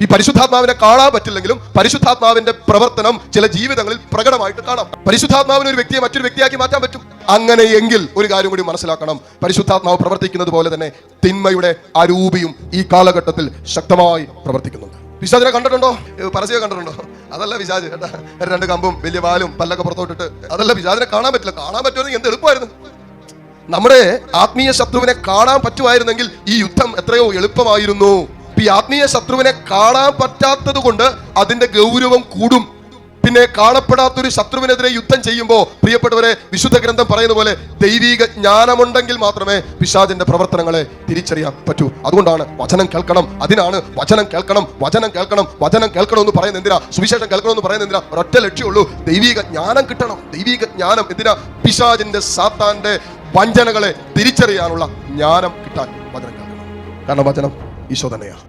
ഈ പരിശുദ്ധാത്മാവിനെ കാണാൻ പറ്റില്ലെങ്കിലും പരിശുദ്ധാത്മാവിന്റെ പ്രവർത്തനം ചില ജീവിതങ്ങളിൽ പ്രകടമായിട്ട് കാണാം. പരിശുദ്ധാത്മാവിന് ഒരു വ്യക്തിയെ മറ്റൊരു വ്യക്തിയാക്കി മാറ്റാൻ പറ്റും. അങ്ങനെയെങ്കിൽ ഒരു കാര്യം കൂടി മനസ്സിലാക്കണം, പരിശുദ്ധാത്മാവ് പ്രവർത്തിക്കുന്നത് പോലെ തന്നെ തിന്മയുടെ അരൂപിയും ഈ കാലഘട്ടത്തിൽ ശക്തമായി പ്രവർത്തിക്കുന്നുണ്ട്. പിശാചിനെ കണ്ടിട്ടുണ്ടോ? പരസ്യം കണ്ടിട്ടുണ്ടോ? അതല്ല പിശാച് കേട്ടാ, രണ്ട് കമ്പും വലിയ പാലും പല്ലൊക്കെ പുറത്തോട്ടിട്ട്, അതല്ല പിശാചിനെ കാണാൻ പറ്റില്ല. കാണാൻ പറ്റുമെങ്കിൽ എന്ത് എളുപ്പമായിരുന്നു. നമ്മുടെ ആത്മീയ ശത്രുവിനെ കാണാൻ പറ്റുമായിരുന്നെങ്കിൽ ഈ യുദ്ധം എത്രയോ എളുപ്പമായിരുന്നു. ഈ ആത്മീയ ശത്രുവിനെ കാണാൻ പറ്റാത്തത് കൊണ്ട് അതിന്റെ ഗൗരവം കൂടും. പിന്നെ കാണപ്പെടാത്തൊരു ശത്രുവിനെതിരെ യുദ്ധം ചെയ്യുമ്പോൾ പ്രിയപ്പെട്ടവരെ, വിശുദ്ധ ഗ്രന്ഥം പറയുന്ന പോലെ ദൈവിക ജ്ഞാനമുണ്ടെങ്കിൽ മാത്രമേ പിശാചിന്റെ പ്രവർത്തനങ്ങളെ തിരിച്ചറിയാൻ പറ്റൂ. അതുകൊണ്ടാണ് വചനം കേൾക്കണം. അതിനാണ് വചനം കേൾക്കണം, വചനം കേൾക്കണം, വചനം കേൾക്കണം എന്ന് പറയുന്നത് എന്തിനാ? സുവിശേഷം കേൾക്കണം എന്ന് പറയുന്നത് എന്തിനാ? ഒരൊറ്റ ലക്ഷ്യമുള്ളൂ, ദൈവിക ജ്ഞാനം കിട്ടണം. ദൈവിക ജ്ഞാനം എന്തിനാ? പിശാചിന്റെ സാത്താന്റെ വഞ്ചനകളെ തിരിച്ചറിയാനുള്ള ജ്ഞാനം കിട്ടാൻ വചനം കേൾക്കണം. കാരണം വചനം ഈശോ തന്നെയാണ്.